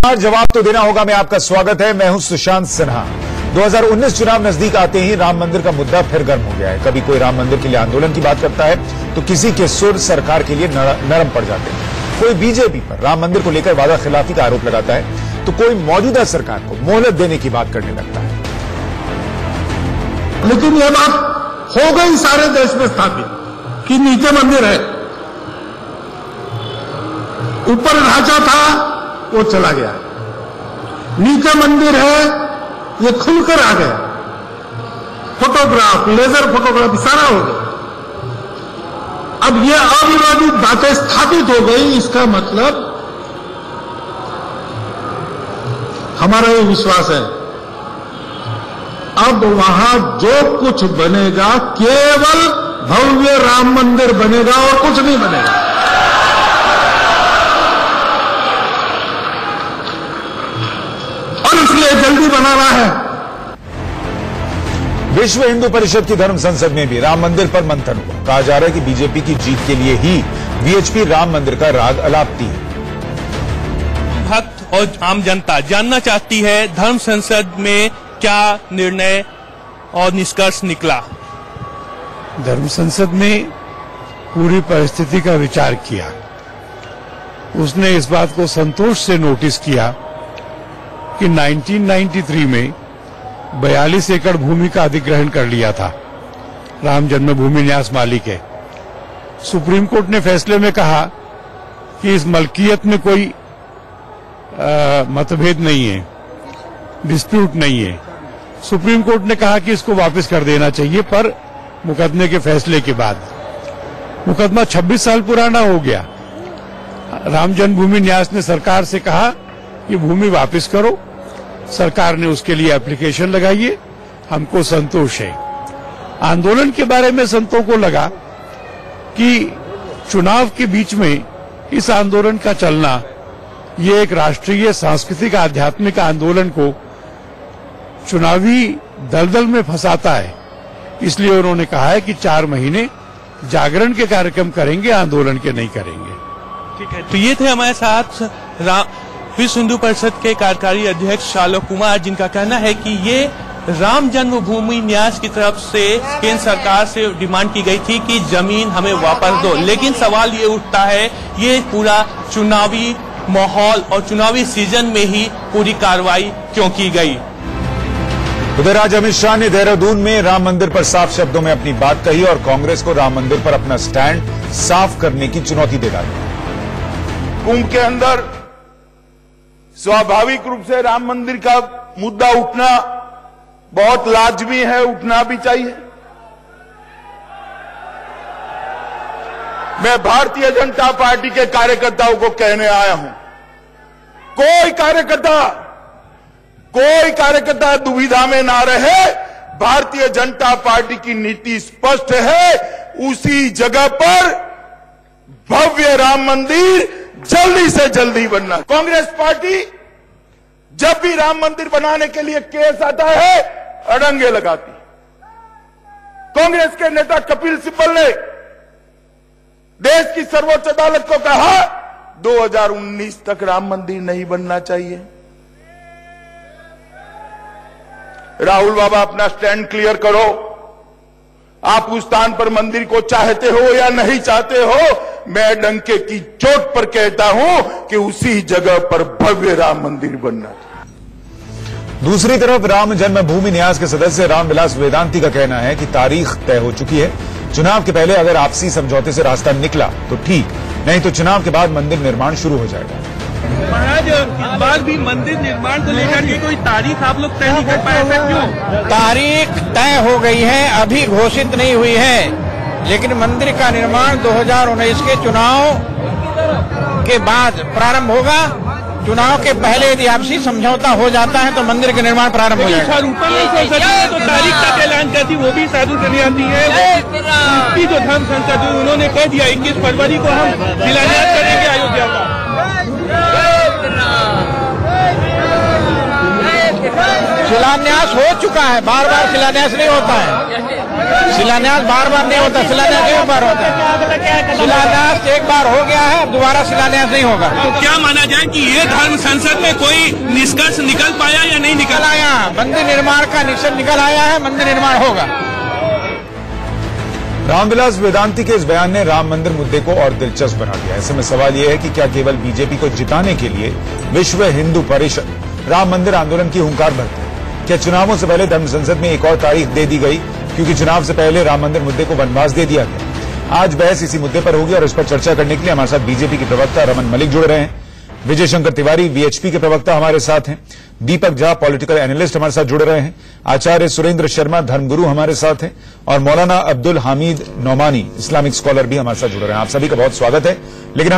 जवाब तो देना होगा में आपका स्वागत है। मैं हूं सुशांत सिन्हा। 2019 चुनाव नजदीक आते ही राम मंदिर का मुद्दा फिर गर्म हो गया है। कभी कोई राम मंदिर के लिए आंदोलन की बात करता है तो किसी के सुर सरकार के लिए नरम पड़ जाते हैं। कोई बीजेपी पर राम मंदिर को लेकर वादा खिलाफी का आरोप लगाता है तो कोई मौजूदा सरकार को मोहलत देने की बात करने लगता है। लेकिन यह बात हो गई सारे देश में स्थापित कि नीचे मंदिर है, ऊपर ढांचा था वो चला गया, नीचे मंदिर है ये खुलकर आ गया, फोटोग्राफ, लेजर फोटोग्राफ सारा हो गया। अब ये अविवादित बातें स्थापित हो गई, इसका मतलब हमारा ये विश्वास है अब वहां जो कुछ बनेगा केवल भव्य राम मंदिर बनेगा और कुछ नहीं बनेगा। और इसलिए जल्दी बनाना है। विश्व हिंदू परिषद की धर्म संसद में भी राम मंदिर पर मंथन हुआ। कहा जा रहा है कि बीजेपी की जीत के लिए ही वीएचपी राम मंदिर का राग अलापती है। भक्त और आम जनता जानना चाहती है धर्म संसद में क्या निर्णय और निष्कर्ष निकला। धर्म संसद में पूरी परिस्थिति का विचार किया। उसने इस बात को संतोष से नोटिस किया कि 1993 में 42 एकड़ भूमि का अधिग्रहण कर लिया था राम जन्मभूमि न्यास मालिक है। सुप्रीम कोर्ट ने फैसले में कहा कि इस मलकियत में कोई मतभेद नहीं है, डिस्प्यूट नहीं है। सुप्रीम कोर्ट ने कहा कि इसको वापस कर देना चाहिए, पर मुकदमे के फैसले के बाद मुकदमा 26 साल पुराना हो गया। राम जन्मभूमि न्यास ने सरकार से कहा कि भूमि वापस करो। सरकार ने उसके लिए एप्लीकेशन लगाई है, हमको संतोष है। आंदोलन के बारे में संतों को लगा कि चुनाव के बीच में इस आंदोलन का चलना ये एक राष्ट्रीय सांस्कृतिक आध्यात्मिक आंदोलन को चुनावी दलदल में फंसाता है। इसलिए उन्होंने कहा है कि 4 महीने जागरण के कार्यक्रम करेंगे, आंदोलन के नहीं करेंगे। ठीक है, तो ये थे हमारे साथ विश्व हिंदू परिषद के कार्यकारी अध्यक्ष आलोक कुमार, जिनका कहना है कि ये राम जन्मभूमि न्यास की तरफ से केंद्र सरकार से डिमांड की गई थी कि जमीन हमें वापस दो। लेकिन सवाल ये उठता है ये पूरा चुनावी माहौल और चुनावी सीजन में ही पूरी कार्रवाई क्यों की गई। उधर आज अमित शाह ने देहरादून में राम मंदिर पर साफ शब्दों में अपनी बात कही और कांग्रेस को राम मंदिर पर अपना स्टैंड साफ करने की चुनौती दे डाली। कुंभ के अंदर स्वाभाविक रूप से राम मंदिर का मुद्दा उठना बहुत लाजमी है, उठना भी चाहिए। मैं भारतीय जनता पार्टी के कार्यकर्ताओं को कहने आया हूं, कोई कार्यकर्ता दुविधा में ना रहे। भारतीय जनता पार्टी की नीति स्पष्ट है, उसी जगह पर भव्य राम मंदिर जल्दी से जल्दी बनना। कांग्रेस पार्टी जब भी राम मंदिर बनाने के लिए केस आता है अड़ंगे लगाती। कांग्रेस के नेता कपिल सिब्बल ने देश की सर्वोच्च अदालत को कहा 2019 तक राम मंदिर नहीं बनना चाहिए। राहुल बाबा अपना स्टैंड क्लियर करो। आप उस स्थान पर मंदिर को चाहते हो या नहीं चाहते हो, मैं डंके की चोट पर कहता हूं कि उसी जगह पर भव्य राम मंदिर बनना चाहिए। दूसरी तरफ राम जन्मभूमि न्यास के सदस्य रामविलास वेदांती का कहना है कि तारीख तय हो चुकी है। चुनाव के पहले अगर आपसी समझौते से रास्ता निकला तो ठीक, नहीं तो चुनाव के बाद मंदिर निर्माण शुरू हो जाएगा। महाराज, इस बार भी मंदिर निर्माण को लेकर के कोई तारीख आप लोग तय नहीं कर पाए, ऐसा क्यों? तारीख तय हो गई है, अभी घोषित नहीं हुई है, लेकिन मंदिर का निर्माण 2019 के चुनाव के बाद प्रारंभ होगा। चुनाव के पहले यदि आपसी समझौता हो जाता है तो मंदिर का निर्माण प्रारंभ हो जाएगा। तो तारीख तक ऐलान कर दी, वो भी साधु सन्यासी है, उनकी जो धर्म संसद उन्होंने कह दिया 21 फरवरी को हम शिलान्यास करेंगे अयोध्या का। शिलान्यास हो चुका है, बार बार शिलान्यास नहीं होता है। शिलान्यास बार बार नहीं होता, शिलान्यास एक बार होता है। शिलान्यास एक बार हो गया है, अब दोबारा शिलान्यास नहीं होगा। तो क्या माना जाए कि ये धर्म संसद में कोई निष्कर्ष निकल पाया या नहीं निकल आया? मंदिर निर्माण का निष्कर्ष निकल आया है, मंदिर निर्माण होगा। रामविलास वेदांती के इस बयान ने राम मंदिर मुद्दे को और दिलचस्प बना दिया। ऐसे में सवाल यह है कि क्या केवल बीजेपी को जिताने के लिए विश्व हिंदू परिषद राम मंदिर आंदोलन की हुंकार भरती है? क्या चुनावों से पहले धर्म संसद में एक और तारीख दे दी गई क्योंकि चुनाव से पहले राम मंदिर मुद्दे को वनवास दे दिया गया? आज बहस इसी मुद्दे पर होगी और इस पर चर्चा करने के लिए हमारे साथ बीजेपी के प्रवक्ता रमन मलिक जुड़ रहे हैं, विजय शंकर तिवारी वीएचपी के प्रवक्ता हमारे साथ हैं, दीपक झा पॉलिटिकल एनालिस्ट हमारे साथ जुड़ रहे हैं, आचार्य सुरेंद्र शर्मा धर्मगुरु हमारे साथ हैं और मौलाना अब्दुल हामिद नौमानी इस्लामिक स्कॉलर भी हमारे साथ जुड़ रहे हैं। आप सभी का बहुत स्वागत है। लेकिन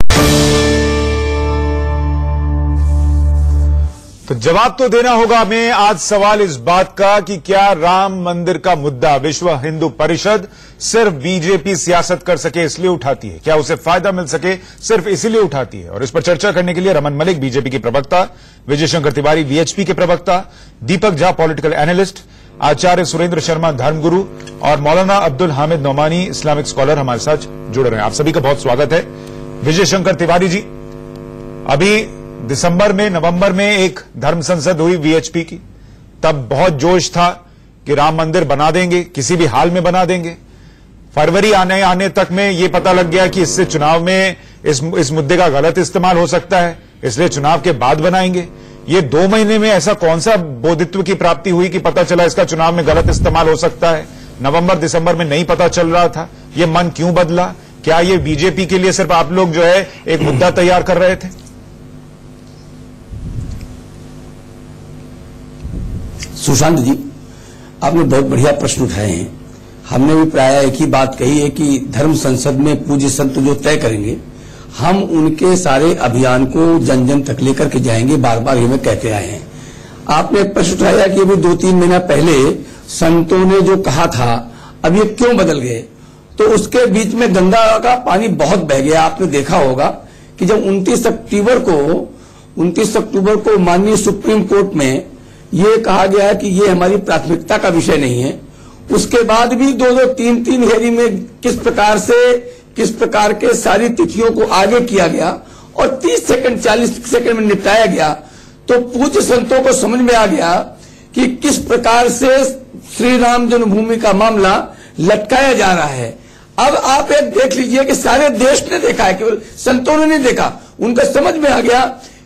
तो जवाब तो देना होगा हमें। आज सवाल इस बात का कि क्या राम मंदिर का मुद्दा विश्व हिंदू परिषद सिर्फ बीजेपी सियासत कर सके इसलिए उठाती है? क्या उसे फायदा मिल सके सिर्फ इसीलिए उठाती है? और इस पर चर्चा करने के लिए रमन मलिक बीजेपी के प्रवक्ता, विजय शंकर तिवारी वीएचपी के प्रवक्ता, दीपक झा पॉलिटिकल एनालिस्ट, आचार्य सुरेंद्र शर्मा धर्मगुरु और मौलाना अब्दुल हामिद नौमानी इस्लामिक स्कॉलर हमारे साथ जुड़ रहे हैं। आप सभी का बहुत स्वागत है। विजय शंकर तिवारी जी, अभी दिसंबर में नवंबर में एक धर्म संसद हुई वीएचपी की, तब बहुत जोश था कि राम मंदिर बना देंगे, किसी भी हाल में बना देंगे। फरवरी आने तक में यह पता लग गया कि इससे चुनाव में इस मुद्दे का गलत इस्तेमाल हो सकता है, इसलिए चुनाव के बाद बनाएंगे। ये 2 महीने में ऐसा कौन सा बोधित्व की प्राप्ति हुई कि पता चला इसका चुनाव में गलत इस्तेमाल हो सकता है? नवंबर दिसंबर में नहीं पता चल रहा था, ये मन क्यों बदला? क्या ये बीजेपी के लिए सिर्फ आप लोग जो है एक मुद्दा तैयार कर रहे थे? सुशांत जी, आपने बहुत बढ़िया प्रश्न उठाए हैं। हमने भी प्राय एक ही बात कही है कि धर्म संसद में पूज्य संत जो तय करेंगे, हम उनके सारे अभियान को जन जन तक लेकर के जाएंगे। बार बार ये मैं कहते आए हैं। आपने एक प्रश्न उठाया कि अभी 2-3 महीना पहले संतों ने जो कहा था, अब ये क्यों बदल गए? तो उसके बीच में गंगा का पानी बहुत बह गया। आपने देखा होगा कि जब 29 अक्टूबर को माननीय सुप्रीम कोर्ट में ये कहा गया है कि ये हमारी प्राथमिकता का विषय नहीं है, उसके बाद भी 2-2, 3-3 हेयरिंग में किस प्रकार के सारी तिथियों को आगे किया गया और 30 सेकंड 40 सेकंड में निपटाया गया। तो पूज्य संतों को समझ में आ गया कि किस प्रकार से श्री राम जन्मभूमि का मामला लटकाया जा रहा है। अब आप एक देख लीजिए कि सारे देश ने देखा है, केवल संतों ने नहीं देखा। उनका समझ में आ गया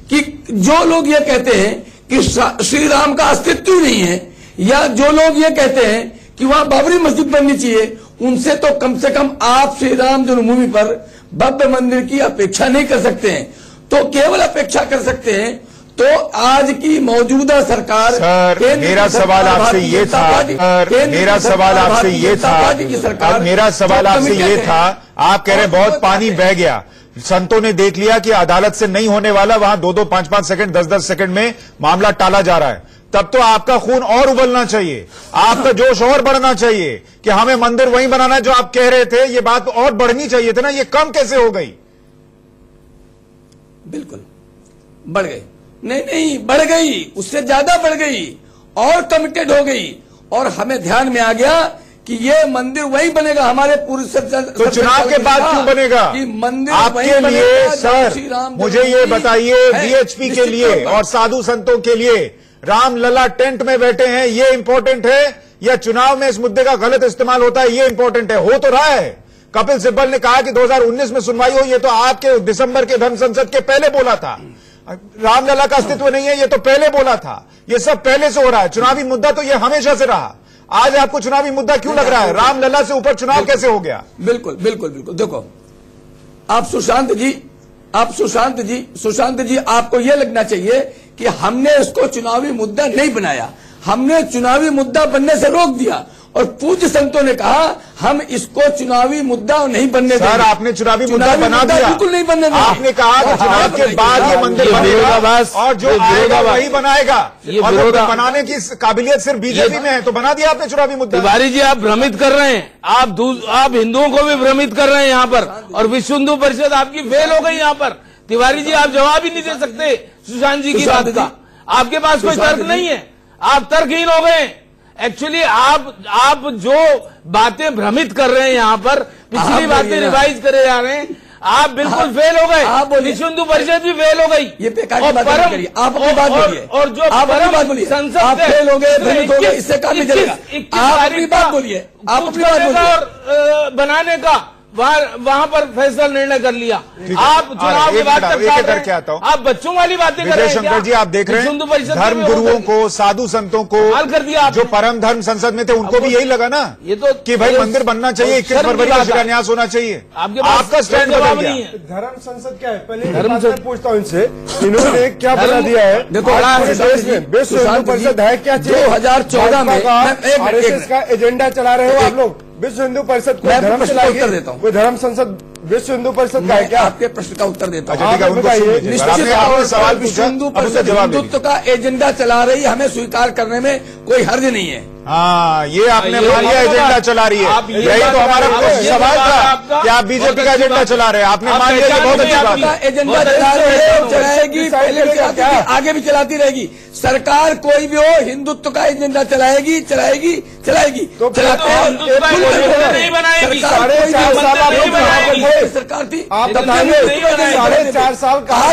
कि जो लोग ये कहते हैं कि श्री राम का अस्तित्व ही नहीं है, या जो लोग ये कहते हैं कि वहां बाबरी मस्जिद बननी चाहिए, उनसे तो कम से कम आप श्री राम जन्मभूमि पर भव्य मंदिर की अपेक्षा नहीं कर सकते हैं। तो केवल अपेक्षा कर सकते हैं तो आज की मौजूदा सरकार। सर, मेरा सवाल आपसे ये था, आप कह रहे हैं बहुत पानी बह गया, संतों ने देख लिया कि अदालत से नहीं होने वाला, वहां 2-2, 5-5 सेकंड, 10-10 सेकंड में मामला टाला जा रहा है। तब तो आपका खून और उबलना चाहिए, आपका जोश और बढ़ना चाहिए कि हमें मंदिर वहीं बनाना है जो आप कह रहे थे। ये बात और बढ़नी चाहिए थी ना, ये कम कैसे हो गई? बिल्कुल बढ़ गई। नहीं, बढ़ गई, उससे ज्यादा बढ़ गई और कमिटेड हो गई। और हमें ध्यान में आ गया कि ये मंदिर वहीं बनेगा, हमारे पूरे तो चुनाव के बाद क्यों बनेगा? कि मंदिर आपके लिए सर मुझे ये बताइए, बीएचपी के लिए और साधु संतों के लिए राम लला टेंट में बैठे हैं, ये इंपॉर्टेंट है या चुनाव में इस मुद्दे का गलत इस्तेमाल होता है, ये इंपॉर्टेंट है? हो तो रहा है। कपिल सिब्बल ने कहा कि 2019 में सुनवाई हो, ये तो आपके दिसंबर के धर्म संसद के पहले बोला था। रामलला का अस्तित्व नहीं है, ये तो पहले बोला था। ये सब पहले से हो रहा है। चुनावी मुद्दा तो ये हमेशा से रहा। आज आपको चुनावी मुद्दा क्यों लग रहा है? रामलला से ऊपर चुनाव कैसे हो गया? बिल्कुल। देखो, आप सुशांत जी, आपको यह लगना चाहिए कि हमने इसको चुनावी मुद्दा नहीं बनाया, हमने चुनावी मुद्दा बनने से रोक दिया। और पूज्य संतों ने कहा हम इसको चुनावी मुद्दा नहीं बनने देंगे। सर, आपने चुनावी मुद्दा बना दिया, बिल्कुल नहीं बनने देंगे। आपने कहा कि चुनाव के बाद ये मंदिर बनेगा और जो आएगा वही बनाएगा, और बनाने की काबिलियत सिर्फ बीजेपी में है, तो बना दिया आपने चुनावी मुद्दा। तिवारी जी, आप भ्रमित कर रहे हैं, आप हिंदुओं को भी भ्रमित कर रहे हैं यहाँ पर, और विश्व हिंदू परिषद आपकी फेल हो गई यहाँ पर। तिवारी जी, आप जवाब ही नहीं दे सकते सुशांत जी की बात का, आपके पास कोई तर्क नहीं है, आप तर्कहीन हो गए। एक्चुअली आप जो बातें भ्रमित कर रहे हैं यहाँ पर, पिछली बातें रिवाइज करे जा रहे हैं, आप बिल्कुल फेल हो गए। विश्व हिंदू परिषद भी फेल हो गई। ये बेकार की बात करिए, आप अपनी बात बोलिए। और जो आप अपनी बात बोलिए, संसद आप फेल हो गए, भ्रमित हो गए, इससे काम नहीं चलेगा। आप अपनी बात बोलिए, आप अपनी बात बोलिए। और बनाने का वहां पर फैसला निर्णय कर लिया। आप चुनाव के बाद करके आता हूँ। आप बच्चों वाली बातें कर रहे हैं। शंकर जी, आप देख रहे हैं धर्म गुरुओं को, साधु संतों को हाल कर दिया। जो परम धर्म संसद में थे उनको भी यही लगा ना ये तो कि भाई मंदिर बनना चाहिए, 21 फरवरी का शिलान्यास होना चाहिए। आपका स्टैंड बदल गया। धर्म संसद क्या है? पहले धर्म से पूछता हूँ इनसे, इन्होंने क्या बना दिया है? देखो देश में विश्व हिंदू परिषद है क्या? 2014 में आरएसएस का एजेंडा चला रहे हो आप लोग। विश्व हिंदू परिषद को धर्म चलाएगी? उत्तर देता हूँ। कोई धर्म संसद विश्व हिंदू परिषद का है क्या? आपके प्रश्न का उत्तर देता हूँ। निश्चित सवाल विश्व हिंदू परिषद हिंदुत्व का एजेंडा चला रही है, हमें स्वीकार करने में कोई हर्ज नहीं है। हाँ, ये आपने मान लिया एजेंडा चला रही है। यही तो हमारा सवाल था कि आप बीजेपी का एजेंडा चला रहे हैं। आपने मान लिया, ये बहुत अच्छी बात है। एजेंडा चला रही है, चलाएगी, पहले चलाती थी, आगे भी चलाती रहेगी। सरकार कोई भी हो, हिंदुत्व का एजेंडा चलाएगी, चलाएगी, चलाएगी। तो चलाते हैं। नहीं बनाएगी। सरकार थी, आप बताइए, 4.5 साल कहा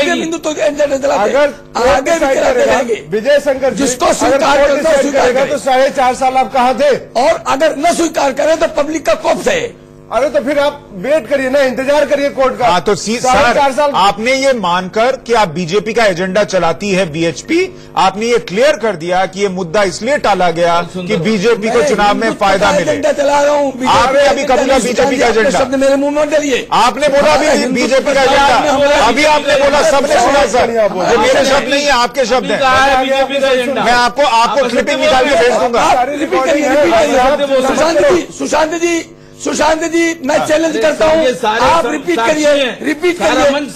हिंदुत्व का एजेंडा चलाते, अगर आगे भी चलाते रहेंगे। विजय शंकर जिसको स्वीकार करता है स्वीकार करेगा तो 4.5 साल आप कहाँ थे? और अगर न स्वीकार करें तो पब्लिक का कोप है। अरे तो फिर आप वेट करिए ना, इंतजार करिए कोर्ट का। हाँ, तो सर, आपने ये मानकर कि आप बीजेपी का एजेंडा चलाती है बीएचपी, आपने ये क्लियर कर दिया कि ये मुद्दा इसलिए टाला गया कि बीजेपी को चुनाव में फायदा मिले। एजेंडा चला रहा हूँ। आपने अभी कबूला बीजेपी का एजेंडा, शब्द मेरे मुंह में डालिए। आपने बोला अभी बीजेपी का एजेंडा, अभी आपने बोला, सबने सुना सर, ये मेरे शब्द नहीं है, आपके शब्द हैं। बीजेपी का एजेंडा मैं आपको क्लिपिंग निकाल के भेज दूंगा। सुशांत जी, मैं चैलेंज करता हूँ, आप रिपीट करिए,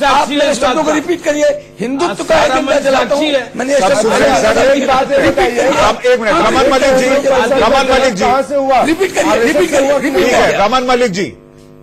आप मेरे शब्दों को रिपीट करिए। हिंदुत्व का एजेंडा चलाता हूँ मैंने। एक मिनट, रमन मलिक जी, रिपीट करिए। ठीक है, रमन मलिक जी,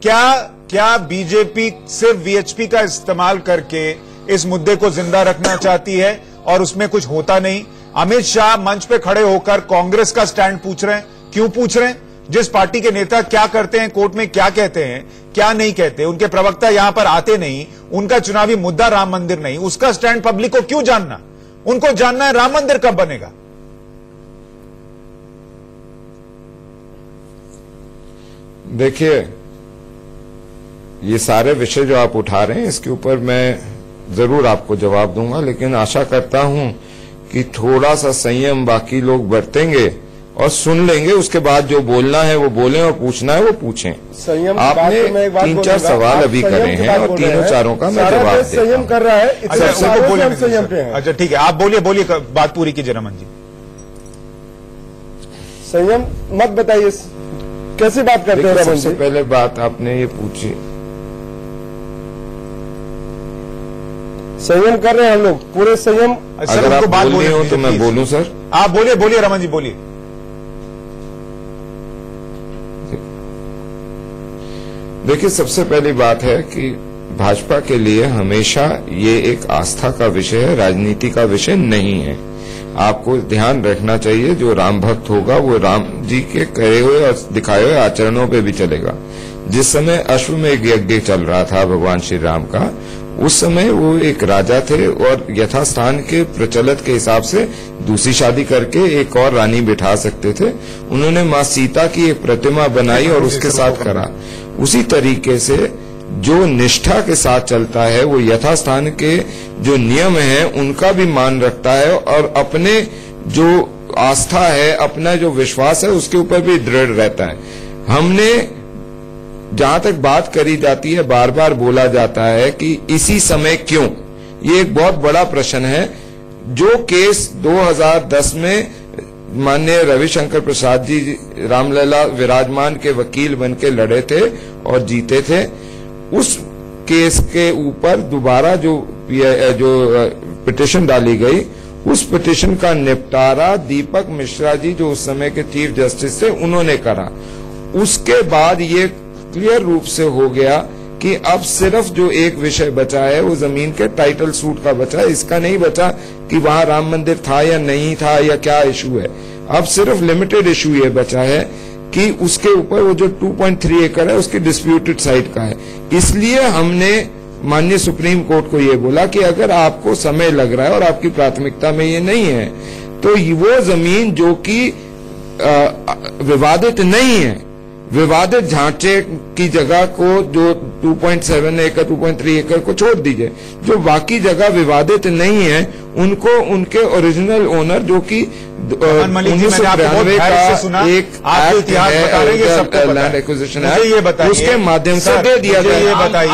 क्या बीजेपी सिर्फ वीएचपी का इस्तेमाल करके इस मुद्दे को जिंदा रखना चाहती है और उसमें कुछ होता नहीं? अमित शाह मंच पे खड़े होकर कांग्रेस का स्टैंड पूछ रहे हैं। क्यों पूछ रहे हैं? जिस पार्टी के नेता क्या करते हैं, कोर्ट में क्या कहते हैं, क्या नहीं कहते, उनके प्रवक्ता यहां पर आते नहीं, उनका चुनावी मुद्दा राम मंदिर नहीं, उसका स्टैंड पब्लिक को क्यों जानना? उनको जानना है राम मंदिर कब बनेगा। देखिए, ये सारे विषय जो आप उठा रहे हैं, इसके ऊपर मैं जरूर आपको जवाब दूंगा, लेकिन आशा करता हूं कि थोड़ा सा संयम बाकी लोग बरतेंगे और सुन लेंगे। उसके बाद जो बोलना है वो बोलें और पूछना है वो पूछें। आपने 3-4 सवाल अभी करे हैं और तीनों चारों का मैं जवाब देता हूं। संयम कर रहा है। संयम पे है। अच्छा ठीक है, आप बोलिए, बात पूरी कीजिए रमन जी। संयम मत बताइए, कैसी बात करते हैं रमन जी? सबसे पहले बात आपने ये पूछी, संयम कर रहे हैं हम लोग, पूरे संयम। अगर आप बोल रहे हो तो मैं बोलूं सर? आप बोलिए रमन जी, बोलिए। देखिए, सबसे पहली बात है कि भाजपा के लिए हमेशा ये एक आस्था का विषय है, राजनीति का विषय नहीं है। आपको ध्यान रखना चाहिए, जो राम भक्त होगा वो राम जी के करे हुए और दिखाए हुए आचरणों पे भी चलेगा। जिस समय अश्वमेध यज्ञ चल रहा था भगवान श्री राम का, उस समय वो एक राजा थे और यथास्थान के प्रचलित के हिसाब से दूसरी शादी करके एक और रानी बिठा सकते थे। उन्होंने माँ सीता की एक प्रतिमा बनाई और उसके साथ करा। उसी तरीके से जो निष्ठा के साथ चलता है वो यथास्थान के जो नियम हैं उनका भी मान रखता है और अपने जो आस्था है, अपना जो विश्वास है उसके ऊपर भी दृढ़ रहता है। हमने जहां तक बात करी जाती है, बार बार बोला जाता है कि इसी समय क्यों, ये एक बहुत बड़ा प्रश्न है। जो केस 2010 में माननीय रविशंकर प्रसाद जी रामलला विराजमान के वकील बनके लड़े थे और जीते थे, उस केस के ऊपर दोबारा जो पिटिशन डाली गई, उस पिटिशन का निपटारा दीपक मिश्रा जी जो उस समय के चीफ जस्टिस थे उन्होंने करा। उसके बाद ये क्लियर रूप से हो गया कि अब सिर्फ जो एक विषय बचा है वो जमीन के टाइटल सूट का बचा है। इसका नहीं बचा कि वहां राम मंदिर था या नहीं था या क्या इशू है। अब सिर्फ लिमिटेड इशू ये बचा है कि उसके ऊपर वो जो 2.3 एकड़ है उसकी डिस्प्यूटेड साइट का है। इसलिए हमने माननीय सुप्रीम कोर्ट को ये बोला कि अगर आपको समय लग रहा है और आपकी प्राथमिकता में ये नहीं है तो वो जमीन जो कि विवादित नहीं है, विवादित झांचे की जगह को जो 2.7 एकड़ 2.3 एकड़ को छोड़ दीजिए, जो बाकी जगह विवादित नहीं है उनको उनके ओरिजिनल ओनर जो कि 1992 का एक एक्ट है लैंड एक्विजिशन एक्ट, उसके माध्यम से दे दिया गया। ये बताइए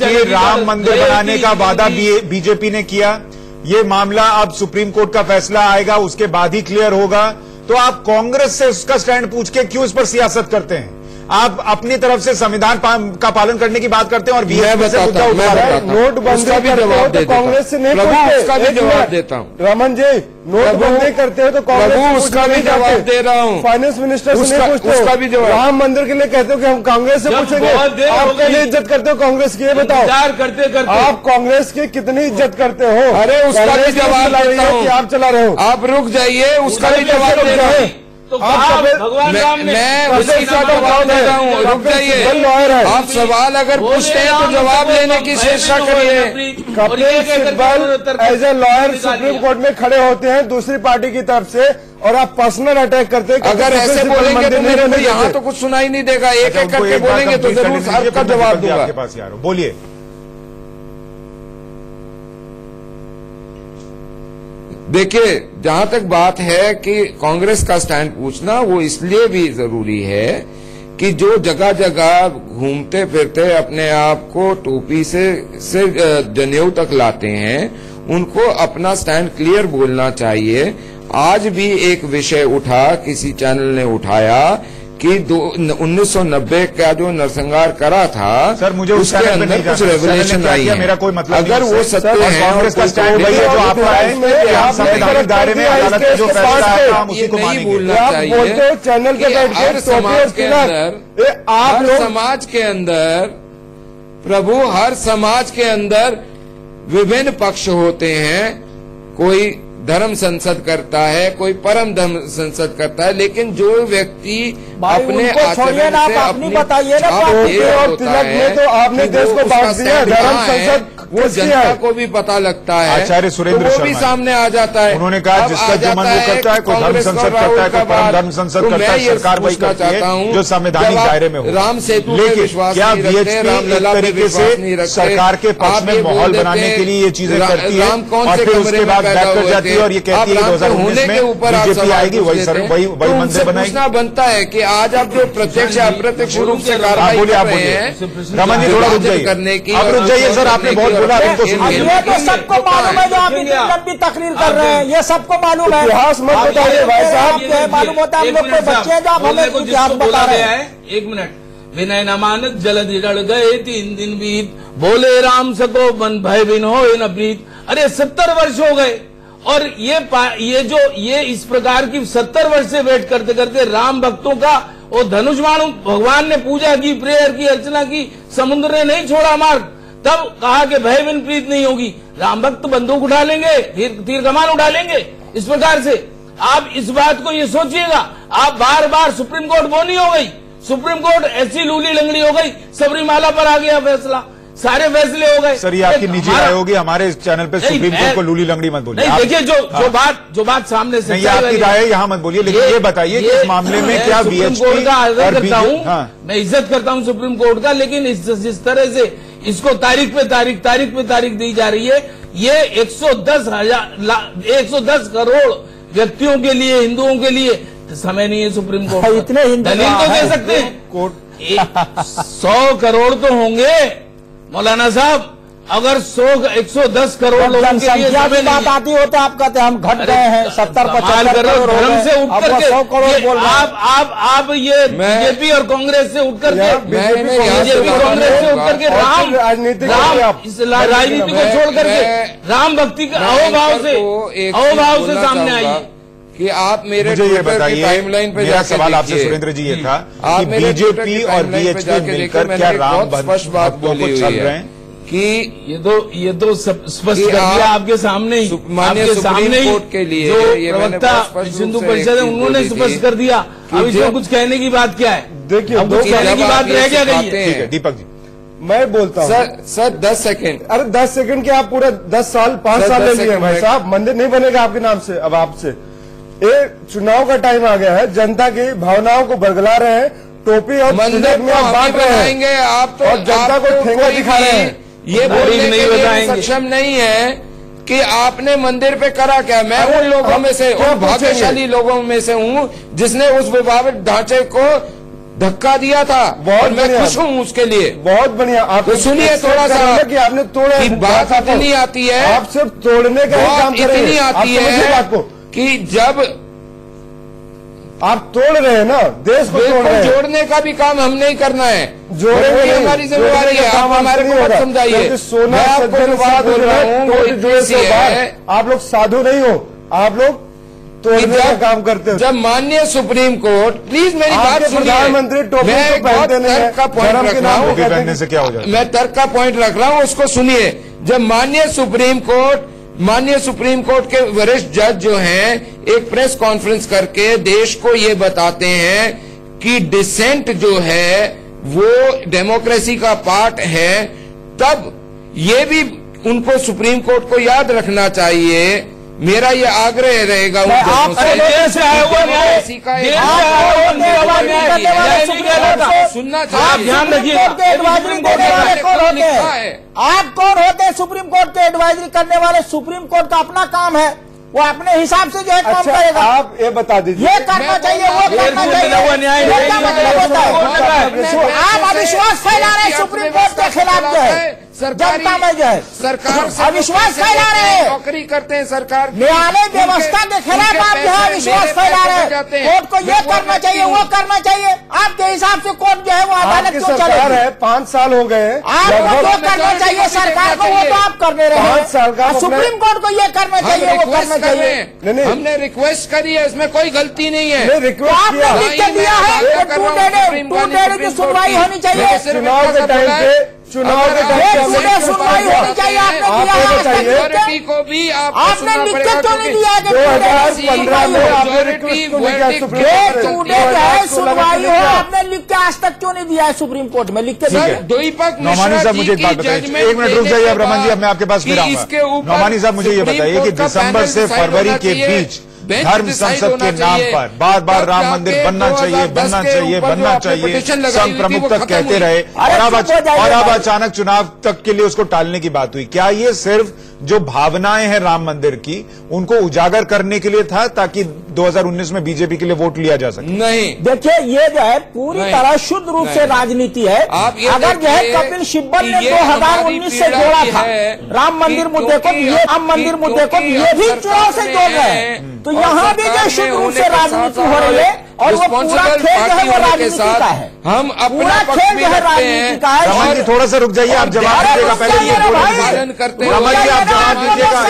कि राम मंदिर बनाने का वादा बीजेपी ने किया, ये मामला अब सुप्रीम कोर्ट का फैसला आएगा उसके बाद ही क्लियर होगा, तो आप कांग्रेस से उसका स्टैंड पूछ के क्यों इस पर सियासत करते हैं? आप अपनी तरफ से संविधान का पालन करने की बात करते हैं और बीजेपी से मुद्दा उठा रहे हैं। नोटबंदी करते हो तो कांग्रेस से नहीं पूछते? उसका भी जवाब देता हूँ रमन जी, नोटबंदी करते हो तो कांग्रेस उसका भी जवाब दे रहा हूँ। फाइनेंस मिनिस्टर से नहीं पूछते? उसका भी जवाब। राम मंदिर के लिए कहते हो कि हम कांग्रेस से पूछेंगे? आप कितनी इज्जत करते हो कांग्रेस की, ये बताओ। आप कांग्रेस की कितनी इज्जत करते हो? अरे उसका भी जवाब देता हूँ। आप चला रहे हो, आप रुक जाइए, उसका भी जवाब दे रहा हूँ। तो भगवान राम ने मैं उसी का जवाब दे रहा हूँ, रुक जाइए। आप सवाल अगर पूछते हैं तो जवाब लेने की चेष्टा करिए। Kapil Sibal as a lawyer Supreme Court में खड़े होते हैं दूसरी पार्टी की तरफ से और आप पर्सनल अटैक करते हैं। अगर ऐसे बोलेंगे तो मेरे को यहाँ तो कुछ सुनाई नहीं देगा, एक एक करके बोलेंगे तो जरूर सबका जवाब दूंगा। आपके पास यार बोलिए। देखिए, जहां तक बात है कि कांग्रेस का स्टैंड पूछना, वो इसलिए भी जरूरी है कि जो जगह जगह घूमते फिरते अपने आप को टोपी से जनेऊ तक लाते हैं उनको अपना स्टैंड क्लियर बोलना चाहिए। आज भी एक विषय उठा, किसी चैनल ने उठाया कि 1990 का जो नरसंहार करा था, सर मुझे उसके अंदर कुछ रेवोल्यूशन आई है। मेरा कोई मतलब अगर वो सत्य है, कांग्रेस का स्टैंड वही है जो आपका है, संवैधानिक दायरे में अदालत का जो फैसला है हम उसी को मानेंगे। आप बोलते हो चैनल के बैठ के समाज के अंदर, आप समाज के अंदर प्रभु, हर समाज के अंदर विभिन्न पक्ष होते हैं। कोई धर्म संसद करता है, कोई परम धर्म संसद करता है, लेकिन जो व्यक्ति अपने आचरण से अपनी बताइए ना, और तिलक में तो आपने देश को बांट दिया। धर्म संसद वो जनता को भी पता लगता है, आचार्य सुरेंद्र वो भी सामने आ जाता है। उन्होंने कहा जिसका जो मन वो करता है, कोई धर्म संसद करता है, कोई परम धर्म संसद करता है, सरकार वही करती है जो संवैधानिक दायरे में हो। राम सेतु पे विश्वास क्या नहीं रखते, रामलला पे विश्वास नहीं रखते, सरकार के पक्ष में माहौल बनाने के लिए ये चीजें करती है और फिर उसके बाद बैक कर जाती है और ये कहती है 2019 में बीजेपी आएगी वही मंदिर बनाएगी। बनता है कि आज आप जो प्रत्यक्ष अप्रत्यक्ष रूप से कार्रवाई कर रहे हैं, रमन जी थोड़ा रुक जाइए, करने की अब रुक जाइए सर, आपने बहुत बोला, इनको सुनिए। ये तो सबको मालूम है जो आप इतनी लंबी तकरीर कर रहे हैं, ये सबको मालूम है। इतिहास मत बताइए भाई साहब, मालूम होता है हम लोग कोई बच्चे हैं जो आप हमें इतिहास बता रहे हैं। एक मिनट, विनय न मानत जलद रड़ गए 3 दिन बीत, बोले राम सको बन भय बिन हो न प्रीत। अरे 70 वर्ष हो गए और ये इस प्रकार की 70 वर्ष से वेट करते करते राम भक्तों का वो धनुष्मान भगवान ने पूजा की, प्रेयर की, अर्चना की, समुद्र ने नहीं छोड़ा मार्ग। तब कहा कि भय बिन प्रीत नहीं होगी, राम भक्त बंदूक उठा लेंगे, तीर कमान उठा लेंगे। इस प्रकार से आप इस बात को ये सोचिएगा। आप बार बार सुप्रीम कोर्ट बोनी हो गई, सुप्रीम कोर्ट ऐसी लूली लंगड़ी हो गई, सबरीमाला पर आ गया फैसला, सारे फैसले हो गए। सर ये आपकी निजी राय होगी, हमारे इस चैनल पे सुप्रीम कोर्ट को लूली लंगड़ी मत बोलिए। नहीं देखिए, जो बात सामने से नहीं, आपकी राय है यहाँ मत बोलिए, लेकिन ये बताइए कि इस मामले में क्या बीएचपी का आदर करता हूँ, मैं इज्जत करता हूँ सुप्रीम कोर्ट का, लेकिन जिस तरह से इसको तारीख पे तारीख दी जा रही है, ये 110 करोड़ व्यक्तियों के लिए, हिंदुओं के लिए समय नहीं है सुप्रीम कोर्ट। इतने हिंदू दलील तो दे सकते हैं, कोर्ट 100 करोड़ तो होंगे मौलाना साहब। अगर 110 करोड़ लोगों के लिए बात आती हो तो आप कहते हैं हम घट गए हैं 70-75 करोड़ धर्म से उठ करके 100 करोड़ बोल रहे हैं। आप ये बीजेपी और कांग्रेस से उठ करके बीजेपी कांग्रेस से उठ करके राम राजनीति को छोड़ करके राम भक्ति का अहोभाव से सामने आई कि आप मेरे ये बताइए, टाइमलाइन पे मेरा सवाल आपसे सुरेंद्र जी ये था कि बीजेपी और बीएचपी मिलकर क्या राम भक्तों को छल रहे हैं? कि ये तो स्पष्ट कर दिया आपके सामने ही, माननीय सुप्रीम कोर्ट के लिए जो प्रवक्ता हिंदू परिषद है उन्होंने स्पष्ट कर दिया। अब इसमें कुछ कहने की बात क्या है? देखिए, अब कुछ कहने की बात रह क्या गई है? दीपक जी मैं बोलता हूँ सर 10 सेकंड। अरे 10 सेकंड के आप पूरे 10 साल 5 साल ले लिए भाई साहब। मंदिर नहीं बनेगा आपके नाम से। अब आपसे ये चुनाव का टाइम आ गया है, जनता की भावनाओं को बरगला रहे हैं, टोपी और मंदिर में आप बांट रहे हैं आप तो, और जनता को ठेंगा दिखा रहे हैं। ये बोलने के लिए सक्षम नहीं है कि आपने मंदिर पे करा क्या। मैं उन लोगों में से, उन भाग्यशाली लोगों में से हूँ जिसने उस विवादित ढांचे को धक्का दिया था। बहुत मैं खुश हूँ उसके लिए। बहुत बढ़िया। आप तो सुनिए थोड़ा सा कि आपने तोड़ा, बात इतनी आती है, आप सिर्फ तोड़ने का ही काम कर रहे हैं। इतनी आती है बात को कि जब आप तोड़ रहे हैं ना, देश को तोड़ रहे हैं। जोड़ने का भी काम हम नहीं करना है, जोड़ेंगे हमारी जिम्मेवारी है। आप हमारे को मत समझाइए। सोना आपको बात बोल रहा हूँ, आप लोग साधु नहीं हो, आप लोग तोड़ने का काम करते हो। जब माननीय सुप्रीम कोर्ट, प्लीज मेरी बात सुनिए, प्रधानमंत्री टोपी मैं बहुत तर्क का पॉइंट रख रहा हूँ, मैं तर्क का पॉइंट रख रहा हूँ, उसको सुनिए। जब माननीय सुप्रीम कोर्ट के वरिष्ठ जज जो हैं एक प्रेस कॉन्फ्रेंस करके देश को ये बताते हैं कि डिसेंट जो है वो डेमोक्रेसी का पार्ट है, तब ये भी उनको सुप्रीम कोर्ट को याद रखना चाहिए। मेरा ये आग्रह रहेगा उन जजों से, सुनना चाहिए। ध्यान रखिए, एडवाइजरी देने वाले कौन होते हैं? आप कौन होते हैं सुप्रीम कोर्ट के एडवाइजरी करने वाले? सुप्रीम कोर्ट का अपना काम है, वो अपने हिसाब से जो है काम करेगा। आप ये बता दीजिए, ये करना चाहिए, वो करना चाहिए। आप अविश्वास फैला रहे हैं सुप्रीम कोर्ट के खिलाफ जो है जनता में जो है सरकार से अविश्वास फैला रहे हैं, नौकरी करते हैं सरकार, न्यायालय व्यवस्था के खिलाफ आप जो है अविश्वास फैला रहे हैं। कोर्ट को ये करना चाहिए, वो करना चाहिए। आपके हिसाब से कोर्ट जो है वो अदालत क्यों सरकार है? 5 साल हो गए, आपको जो करना चाहिए सरकार को वो तो आप कर दे रहे हैं। 5 साल का सुप्रीम कोर्ट को ये करना चाहिए, वो करना चाहिए। हमने रिक्वेस्ट करी है, इसमें कोई गलती नहीं है। आपने लिख के दिया है 2 डेढ़ की सुनवाई होनी चाहिए। चुनाव के टाइम पे सुनवाई होनी चाहिए। आपने को भी आपने लिख के क्यों नहीं दिया? 2015 में आपने रिक्वेस्ट क्यों नहीं किया? सुनवाई हो, आपने लिख के आज तक क्यों नहीं दिया है सुप्रीम कोर्ट में? लिख के दीपक नौमानी साहब मुझे एक बात बताइए, 1 मिनट रुक जाइए अब रमन जी, अब मैं आपके पास फिर आऊंगा। नौमानी साहब मुझे ये बताइए कि दिसंबर से फरवरी के बीच धर्म संसद के नाम पर बार बार राम मंदिर बनना चाहिए, बनना चाहिए, बनना चाहिए, संघ प्रमुख तक कहते रहे, और अब अचानक चुनाव तक के लिए उसको टालने की बात हुई। क्या ये सिर्फ जो भावनाएं हैं राम मंदिर की उनको उजागर करने के लिए था ताकि 2019 में बीजेपी के लिए वोट लिया जा सके? नहीं, देखिए ये जो है पूरी तरह शुद्ध रूप से राजनीति है। अगर जो है कपिल सिब्बल ने 2019 से जोड़ा था राम मंदिर मुद्दे को, ये राम मंदिर मुद्दे को ये भी चुनाव से जोड़ रहे हैं, तो यहाँ भी जो शुद्ध रूप से राजनीति हो रही है। और वो पूरा खेल जो है वो राजनीति का है, हम पूरा खेल जो है राजनीति का है। रमन जी थोड़ा सा रुक जाइए, आप जवाब दीजिएगा पहले ये पालन करते हैं। रमन जी आप जवाब दीजिएगा,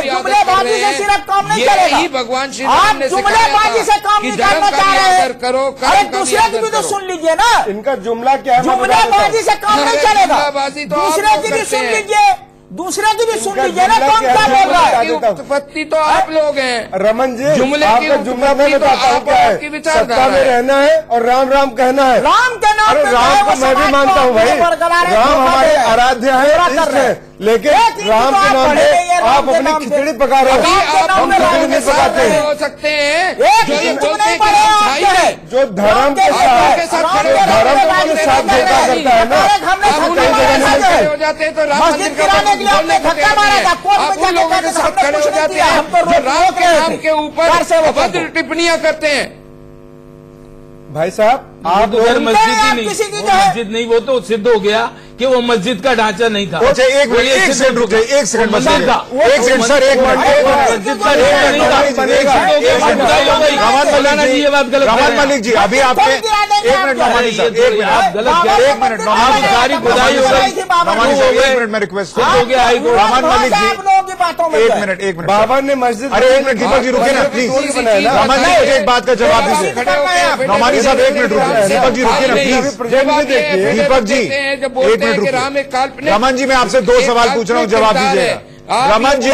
जुमलेबाजी से सिर्फ काम नहीं चलेगा। भगवान श्री आप जुमलेबाजी से काम नहीं करना चाह रहे हैं। करो, अरे दूसरे की भी तो सुन लीजिए ना, इनका जुमला क्या है? जुमलेबाजी से काम नहीं चलेगा। दूसरे की भी सुन लीजिए, दूसरे की भी सुन लीजिए ना, कौन क्या बोल रहा है? उत्पत्ति तो आप लोग हैं रमन जी, जुमले आपका जुमला में बताता हूँ क्या है। सत्ता में रहना है और राम राम कहना है। राम के नाम पे राम को मैं भी मानता हूँ भाई, राम हमारे आराध्य है, लेकिन राम के नाम पे आप अपनी खिचड़ी पका रहे हो, हम खिचड़ी नहीं पकाते हो सकते हैं। जो धर्म के साथ धोखा करता है ना, हो जाते हैं तो राम मंदिर का लोगों के साथ खड़े हो जाते हैं जो राम के नाम के ऊपर अभद्र टिप्पणियां करते हैं। भाई साहब आप मस्जिद ही नहीं, मस्जिद नहीं, वो तो सिद्ध हो गया कि वो मस्जिद का ढांचा नहीं था। अच्छा एक सेकंड रुक जाइए, एक सेकंड बस, एक सेकंड सर, एक मिनट, मस्जिद का ढांचा नहीं था। रमन मलिक जी अभी आपने एक मिनट, नौमानी साहब एक मिनट, नौमानी साहब, एक मिनट मैं रिक्वेस्ट, रमन मलिक जी बातों में एक मिनट बाबर ने मस्जिद, अरे एक मिनट दीपक जी रुके ना प्लीज। नौमानी जी मुझे एक बात का जवाब दीजिए। नौमानी साहब एक मिनट रुकिए। दीपक जी रुकिए ना प्लीज। दीपक जी एक मिनट रुकिए। रमन जी मैं आपसे 2 सवाल पूछ रहा हूँ, जवाब दीजिएगा। रमन जी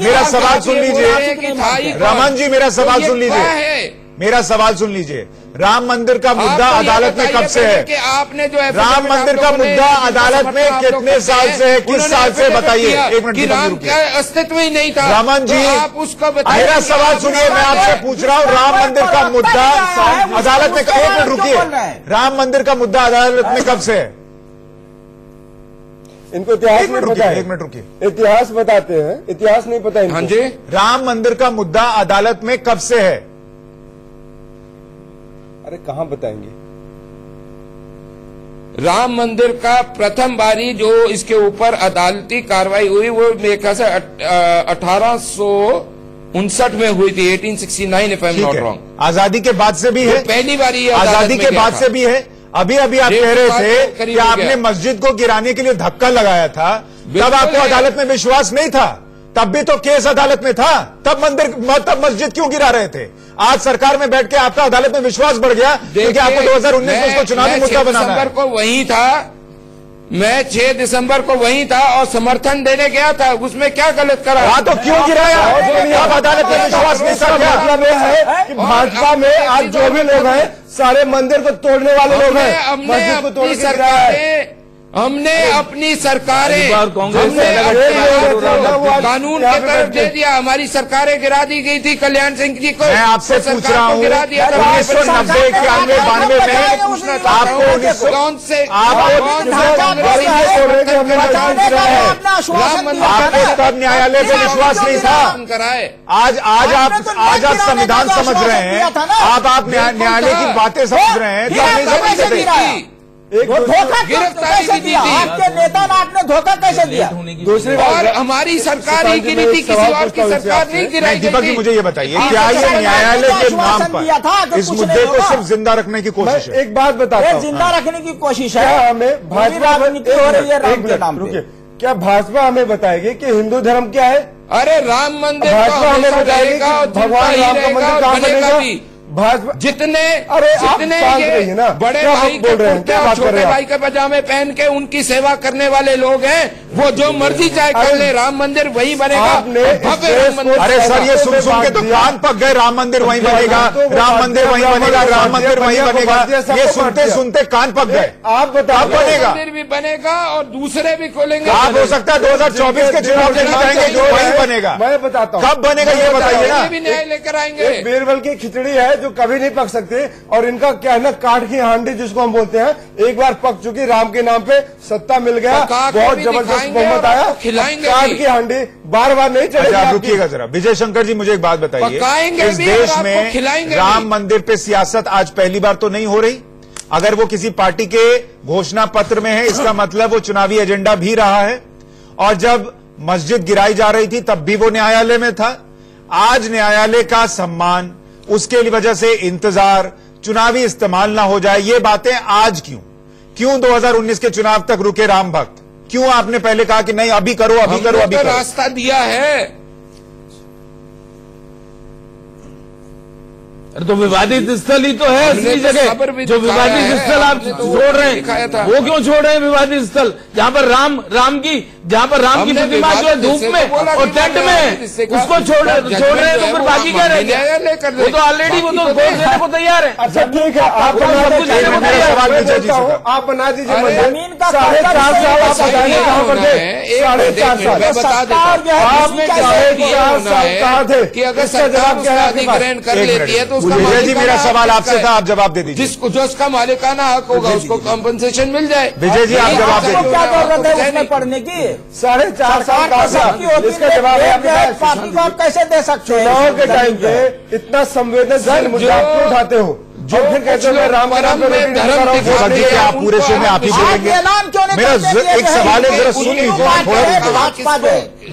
मेरा सवाल सुन लीजिए। रमन जी मेरा सवाल सुन लीजिए। मेरा सवाल सुन लीजिए। राम मंदिर का मुद्दा अदालत में कब से है? आपने जो है राम मंदिर का मुद्दा अदालत में कितने साल से है? किस साल से बताइए? एक मिनट राम का अस्तित्व ही नहीं था। रमन जी आप उसको बताइए। मेरा सवाल सुनिए, मैं आपसे पूछ रहा हूँ राम मंदिर का मुद्दा अदालत में, एक मिनट रुकिए। राम मंदिर का मुद्दा अदालत में कब से है? इनको इतिहास नहीं पता है। एक मिनट रुकिए, इतिहास बताते हैं, इतिहास नहीं पता इनको। हाँ जी। राम मंदिर का मुद्दा अदालत में कब से है? अरे कहाँ बताएंगे? राम मंदिर का प्रथम बारी जो इसके ऊपर अदालती कार्रवाई हुई वो मेरे ख्याल से 1859 में हुई थी, 1869 if I am not wrong. आजादी के बाद से भी है, पहली बारी आजादी के बाद से भी है। अभी अभी आप कह रहे थे कि आपने मस्जिद को गिराने के लिए धक्का लगाया था, तब आपको अदालत में विश्वास नहीं था, तब भी तो केस अदालत में था, तब मस्जिद क्यों गिरा रहे थे? आज सरकार में बैठ के आपका अदालत में विश्वास बढ़ गया क्योंकि आपको 2019 में उसको चुनावी मुद्दा बनाना है। को वही था, मैं 6 दिसंबर को वही था और समर्थन देने गया था, उसमें क्या गलत करा? हाँ तो क्यों गिराया? आप अदालत में विश्वास नहीं कर रहे? मतलब यह है कि भाजपा में आज जो भी लोग हैं सारे मंदिर को तोड़ने वाले लोग हैं, मस्जिद को तोड़ के गिराया है। हमने अपनी सरकारें कांग्रेस कानून की तरफ दे दिया, हमारी सरकारें गिरा दी गई थी कल्याण सिंह जी को। मैं आपसे पूछ रहा हूँ 1990, 91, 92 में आपको तब न्यायालय पे विश्वास नहीं था। आज आप संविधान समझ रहे हैं, आप न्यायालय की बातें समझ रहे हैं, तो नहीं समझ सकते। धोखा कैसे दिया? आपके नेता ने आपने धोखा कैसे दिया? दूसरी बार हमारी सरकार ही गिरी थी, किसी और की सरकार नहीं गिराई। दीपक जी मुझे ये बताइए, क्या ये न्यायालय के नाम पर इस मुद्दे को सिर्फ जिंदा रखने की कोशिश है? एक बात बताता हूं, जिंदा रखने की कोशिश है। हमें भाजपा राजनीति हो रही है राम के नाम पे। क्या भाजपा हमें बताएगी कि हिंदू धर्म क्या है? अरे राम मंदिर भाजपा हमें बताएगी कि भगवान राम का मंदिर कहाँ बनेगा? भाजपा जितने ये ना बड़े भाई के कुर्ते और छोटे भाई के पजामे पहन के उनकी सेवा करने वाले लोग हैं, वो जो मर्जी चाहे कर ले, राम मंदिर वही बनेगा। अरे सर ये सुन सुन के तो कान पक गए, राम मंदिर वहीं बनेगा, राम मंदिर वहीं बनेगा, राम मंदिर वहीं बनेगा, ये सुनते सुनते कान पक गए। आप बताओ, बनेगा मंदिर भी बनेगा और दूसरे भी खोलेंगे। आप हो सकता है 2024 के चुनाव के जीतेंगे, जो वही बनेगा। मैं बताता हूँ कब बनेगा ये बताइए ना। भी न्याय लेकर आएंगे। बीरबल की खिचड़ी है जो कभी नहीं पक सकती, और इनका क्या है ना, काठ की हांडी जिसको हम बोलते हैं, एक बार पक चुकी, राम के नाम पे सत्ता मिल गया, बहुत जबरदस्त बहुमत आया, काठ की हांडी बार बार नहीं चलेगी। आप रुकिएगा जरा, विजय शंकर जी मुझे एक बात बताइए, इस देश में राम मंदिर पे सियासत आज पहली बार तो नहीं हो रही। अगर वो किसी पार्टी के घोषणा पत्र में है, इसका मतलब वो चुनावी एजेंडा भी रहा है, और जब मस्जिद गिराई जा रही थी तब भी वो न्यायालय में था। आज न्यायालय का सम्मान, उसके वजह से इंतजार, चुनावी इस्तेमाल ना हो जाए, ये बातें आज क्यों 2019 के चुनाव तक रुके राम भक्त? क्यों आपने पहले कहा कि नहीं अभी करो, अभी करो, अभी करो? रास्ता दिया है। तो विवादित स्थल ही तो है असली जगह, जो विवादित स्थल आप छोड़ रहे हैं, वो क्यों छोड़ रहे हैं विवादित स्थल? जहाँ पर राम की प्रतिमा जो है धूप में और टेंट में, उसको छोड़ रहे हैं, तो फिर बाकी क्या रहेगा? वो तो ऑलरेडी वो तो वोट देने को तैयार है। अच्छा ठीक है, आप बना दीजिए जमीन का 4.5 साल आप बताइए कहाँ पर थे? 4.5 साल कहाँ थे कि अगर सरकार शादी ग्रहण कर लेती है तो विजय जी मेरा सवाल आपसे था, आप जवाब दे दीजिए। जो उसका मालिकाना हक होगा उसको कॉम्पनसेशन मिल जाए। विजय जी आप जवाब दे दीजिए। क्या जरूरत है उसमें पढ़ने की? 4.5 साल इसका जवाब पार्टी को आप कैसे दे सकते हैं? चुनाव के टाइम पे इतना संवेदनशील मुद्दा क्यों उठाते हो? जो फिर कहते हो राम का नाम पे आप पूरे शो में आप ही बोलेंगे। मेरा एक सवाल है, जरा सुन लीजिए।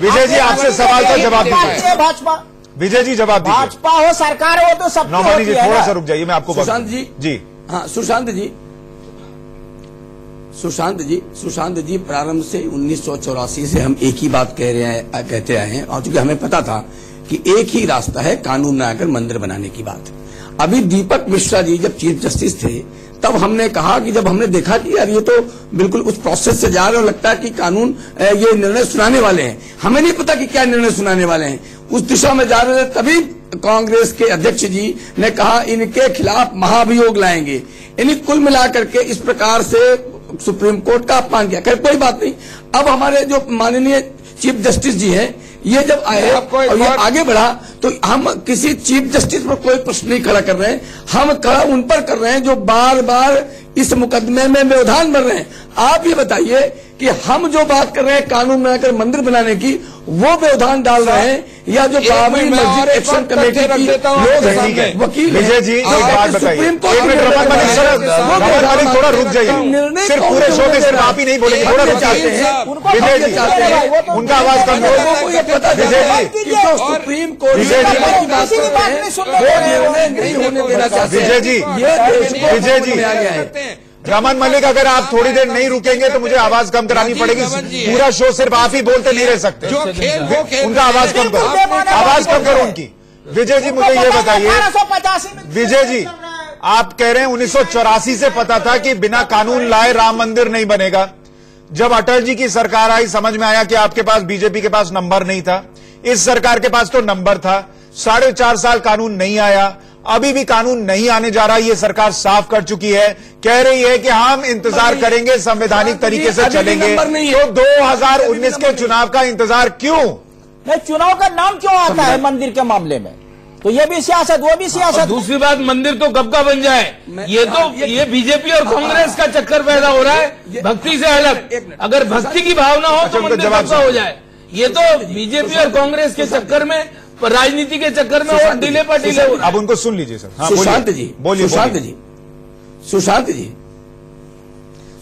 विजय जी आपसे सवाल का जवाब दीजिए। भाजपा, विजय जी जवाब दीजिए। भाजपा हो सरकार हो तो सब नौमानी जी थोड़ा सा रुक जाइए, मैं आपको सुशांत जी जी हाँ सुशांत जी, सुशांत जी प्रारंभ से 1984 से हम एक ही बात कहते आए हैं, और चूंकि हमें पता था कि एक ही रास्ता है कानून बनाकर मंदिर बनाने की बात। अभी दीपक मिश्रा जी जब चीफ जस्टिस थे तब हमने कहा कि जब हमने देखा कि यार ये तो बिल्कुल उस प्रोसेस से जा रहे हो, लगता है कि कानून ये निर्णय सुनाने वाले हैं, हमें नहीं पता कि क्या निर्णय सुनाने वाले हैं, उस दिशा में जा रहे थे, तभी कांग्रेस के अध्यक्ष जी ने कहा इनके खिलाफ महाभियोग लाएंगे। इन्हें कुल मिलाकर के इस प्रकार से सुप्रीम कोर्ट का अपमान किया। खैर कोई बात नहीं, अब हमारे जो माननीय चीफ जस्टिस जी हैं ये जब आए और ये आगे बढ़ा तो हम किसी चीफ जस्टिस पर कोई प्रश्न नहीं खड़ा कर रहे हैं, हम खड़ा उन पर कर रहे हैं जो बार बार इस मुकदमे में व्यवधान बन रहे हैं। आप ये बताइए कि हम जो बात कर रहे हैं कानून बनाकर मंदिर बनाने की, वो व्यवधान डाल रहे हैं या जो बाबरी मस्जिद एक्शन कमेटी की लोग हैं, वकील विजय जी एक बात बताइए, थोड़ा रुक जाइए, सिर्फ पूरे शो में सिर्फ आप ही नहीं बोलेंगे, थोड़ा रुक जाइए विजय जी, उनका आवाज कम करो विजय जी, सुप्रीम कोर्ट विजय जी रमन मलिक, अगर आप थोड़ी देर नहीं रुकेंगे तो मुझे आवाज कम करानी पड़ेगी, पूरा शो सिर्फ आप ही बोलते नहीं रह सकते, उनका आवाज कम करो, आवाज कम करो उनकी। विजय जी मुझे ये बताइए, विजय जी आप कह रहे हैं 1984 से पता था कि बिना कानून लाए राम मंदिर नहीं बनेगा, जब अटल जी की सरकार आई समझ में आया कि आपके पास बीजेपी के पास नंबर नहीं था, इस सरकार के पास तो नंबर था, 4.5 साल कानून नहीं आया, अभी भी कानून नहीं आने जा रहा, ये सरकार साफ कर चुकी है, कह रही है कि हम इंतजार करेंगे, संवैधानिक तरीके से चलेंगे, तो 2019 के चुनाव का इंतजार क्यों? नहीं, चुनाव का नाम क्यों आता है मंदिर के मामले में? तो ये भी सियासत, वो भी सियासत। दूसरी बात, मंदिर तो कब का बन जाए, ये बीजेपी और कांग्रेस का चक्कर पैदा हो रहा है, भक्ति से अलग। अगर भक्ति की भावना हो तो मंदिर कब का हो जाए, ये तो बीजेपी और कांग्रेस के चक्कर में, राजनीति के चक्कर में और डिले पर डिले। अब उनको सुन लीजिए सर। हाँ, सुशांत जी बोलिए।